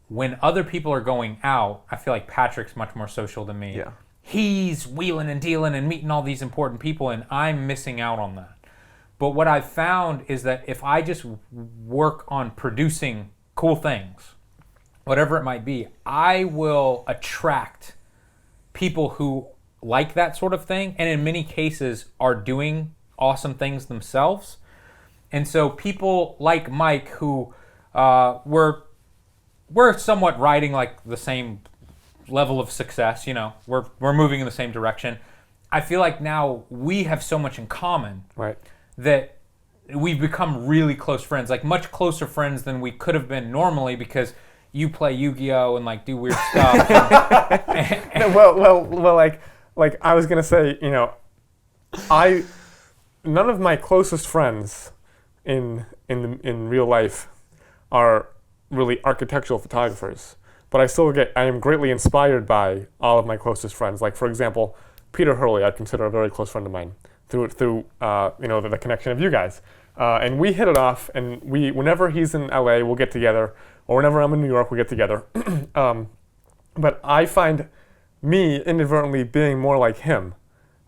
when other people are going out, I feel like Patrick's much more social than me. Yeah. He's wheeling and dealing and meeting all these important people, and I'm missing out on that. But what I've found is that if I just work on producing cool things, whatever it might be, I will attract people who like that sort of thing, and in many cases are doing awesome things themselves. And so people like Mike who we're somewhat riding like the same level of success, you know, we're moving in the same direction. I feel like now we have so much in common Right. that we've become really close friends, like much closer friends than we could have been normally, because you play Yu-Gi-Oh and like do weird stuff. No, well, like I was gonna say, you know, none of my closest friends in real life are really architectural photographers, but I am greatly inspired by all of my closest friends. Like for example, Peter Hurley, I'd consider a very close friend of mine through you know, the connection of you guys, and we hit it off. And whenever he's in LA, we'll get together, or whenever I'm in New York, we get together. But I find me inadvertently being more like him,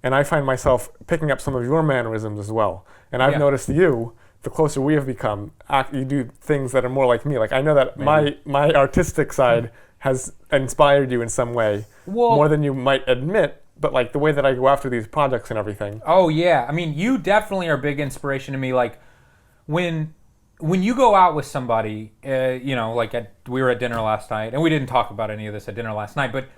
and I find myself picking up some of your mannerisms as well. And I've noticed you, the closer we have become, you do things that are more like me. Like I know that my artistic side has inspired you in some way, more than you might admit. But like the way that I go after these projects and everything. Oh yeah, I mean, you definitely are a big inspiration to me. Like when you go out with somebody, you know, like we were at dinner last night, and we didn't talk about any of this at dinner last night, but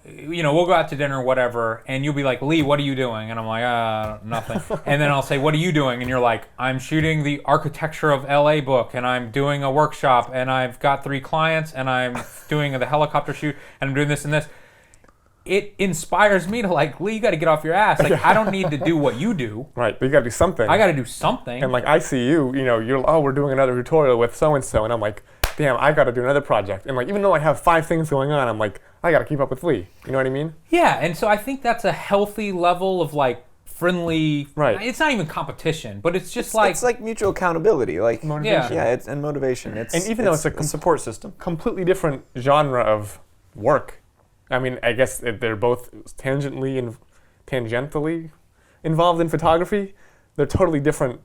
you know, we'll go out to dinner, whatever, and you'll be like, Lee, what are you doing? And I'm like, nothing. And then I'll say, what are you doing? And you're like, I'm shooting the Architecture of LA book, and I'm doing a workshop, and I've got 3 clients, and I'm doing the helicopter shoot, and I'm doing this and this. It inspires me to like, Lee, you got to get off your ass. Like, I don't need to do what you do. Right, but you got to do something. I got to do something. And like, I see you know, we're doing another tutorial with so-and-so, and I'm like, damn, I got to do another project. And like, even though I have 5 things going on, I'm like, I got to keep up with Lee. You know what I mean? Yeah, and so I think that's a healthy level of like friendly. Right. It's not even competition, but it's just It's like mutual accountability, like Motivation. Yeah, it's and motivation. It's And even though it's a support system. completely different genre of work. I mean, I guess they're both tangentially involved in photography. They're totally different,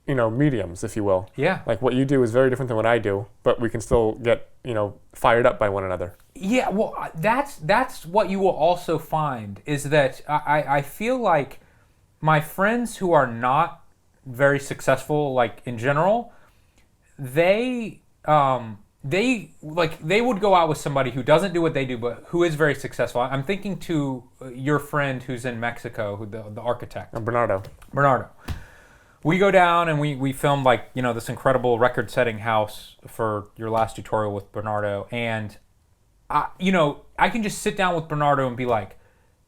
you know, mediums, if you will. Yeah. Like what you do is very different than what I do, but we can still get, you know, fired up by one another. Yeah, well, that's what you will also find is that I feel like my friends who are not very successful, like in general, they would go out with somebody who doesn't do what they do, but who is very successful. I'm thinking to your friend who's in Mexico, the architect. Bernardo. We go down and we filmed like, you know, this incredible record-setting house for your last tutorial with Bernardo. And, you know, I can just sit down with Bernardo and be like,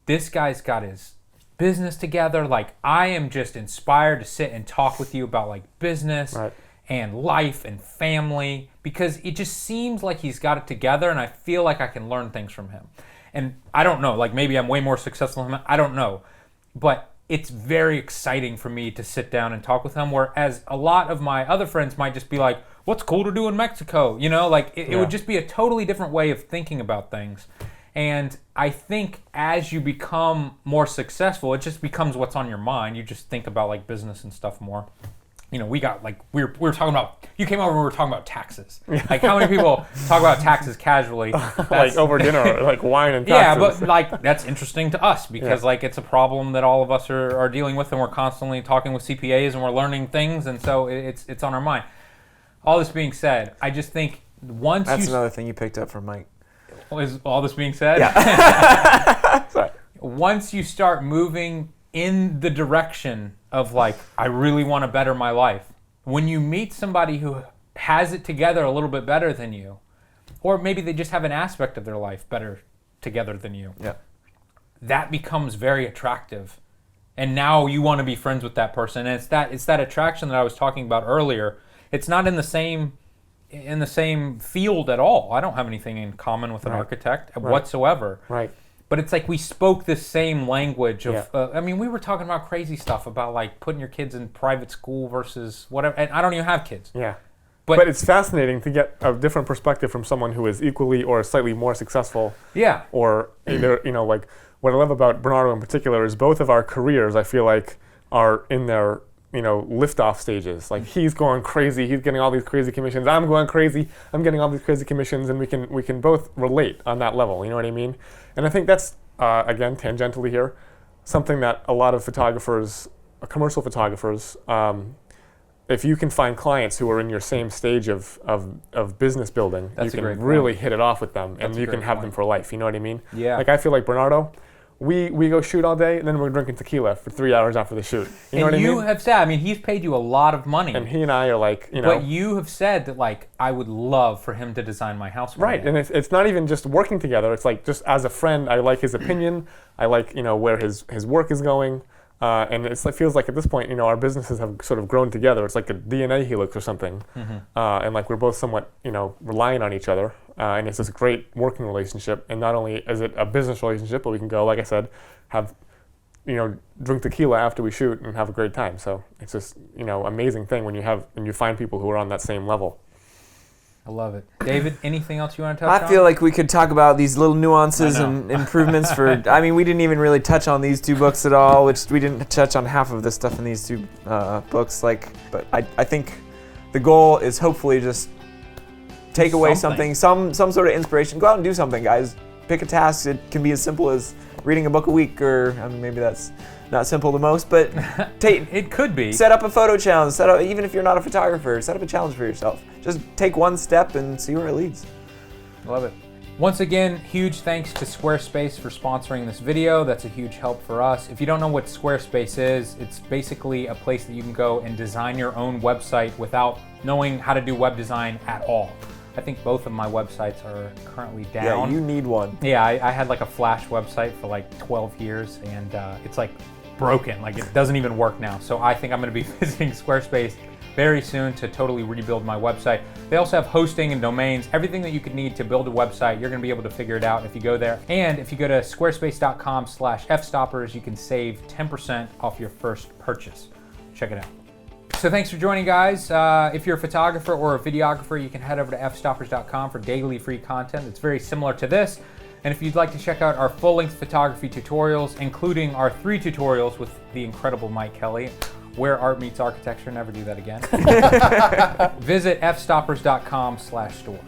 this guy's got his business together. Like, I am just inspired to sit and talk with you about like business. Right. And life and family, because it just seems like he's got it together, and I feel like I can learn things from him. And I don't know, like maybe I'm way more successful than him, I don't know. But it's very exciting for me to sit down and talk with him, whereas a lot of my other friends might just be like, what's cool to do in Mexico? You know, like it would just be a totally different way of thinking about things. And I think as you become more successful, it just becomes what's on your mind. You just think about like business and stuff more. You know, we got like we were talking about. You came over, we were talking about taxes. Like, how many people talk about taxes casually? Like over dinner, like wine and yeah, taxes. but like that's interesting to us because like it's a problem that all of us are dealing with, and we're constantly talking with CPAs and we're learning things, and so it's on our mind. All this being said, I just think once that's another thing you picked up from Mike. Is all this being said? Yeah. Sorry. Once you start moving in the direction of like, I really want to better my life. When you meet somebody who has it together a little bit better than you, or maybe they just have an aspect of their life better together than you, that becomes very attractive. And now you want to be friends with that person. And it's that attraction that I was talking about earlier. It's not in the same in the same field at all. I don't have anything in common with an architect whatsoever. Right. But it's like we spoke the same language of. Yeah. I mean, we were talking about crazy stuff about like putting your kids in private school versus whatever. And I don't even have kids. Yeah. But- But it's fascinating to get a different perspective from someone who is equally or slightly more successful. Yeah. Or either, like what I love about Bernardo in particular is both of our careers, I feel like, are in their, liftoff stages. Like he's going crazy, he's getting all these crazy commissions. I'm going crazy, I'm getting all these crazy commissions, and we can both relate on that level. You know what I mean? And I think that's again tangentially here, something that a lot of photographers, commercial photographers, if you can find clients who are in your same stage of business building, That's you a great can really point. hit it off with them, and That's a you can great have point. them for life. You know what I mean? Yeah. Like I feel like Bernardo, we go shoot all day, and then we're drinking tequila for 3 hours after the shoot. You know what I And mean? you have said, I mean, he's paid you a lot of money. And he and I are like, But you have said that, like, I would love for him to design my house. one right. day. And it's not even just working together. It's like just as a friend, I like his opinion. I like where his work is going. And it feels like at this point, our businesses have sort of grown together. It's like a DNA helix or something. And like we're both somewhat, relying on each other. And it's this great working relationship. And not only is it a business relationship, but we can go, like I said, have, drink tequila after we shoot and have a great time. So it's just, amazing thing when you find people who are on that same level. I love it. David, anything else you want to touch on? I feel like we could talk about these little nuances I know. and improvements for. I mean, we didn't even really touch on these two books at all, which we didn't touch on half of the stuff in these two books. But I think the goal is hopefully just take away something, some sort of inspiration. Go out and do something, guys. Pick a task. It can be as simple as reading a book a week, or I mean, maybe that's not simple the most, but It could be. set up a photo challenge. Even if you're not a photographer, set up a challenge for yourself. Just take one step and see where it leads. Love it. Once again, huge thanks to Squarespace for sponsoring this video. That's a huge help for us. If you don't know what Squarespace is, it's basically a place that you can go and design your own website without knowing how to do web design at all. I think both of my websites are currently down. Yeah, you need one. Yeah, I had like a Flash website for like 12 years, and it's like broken. Like it doesn't even work now. So I think I'm going to be visiting Squarespace very soon to totally rebuild my website. They also have hosting and domains, everything that you could need to build a website. You're going to be able to figure it out if you go there. And if you go to squarespace.com/fstoppers, you can save 10% off your first purchase. Check it out. So thanks for joining, guys. If you're a photographer or a videographer, you can head over to fstoppers.com for daily free content. It's very similar to this. And if you'd like to check out our full-length photography tutorials, including our 3 tutorials with the incredible Mike Kelly, Where Art Meets Architecture, never do that again, visit fstoppers.com/store.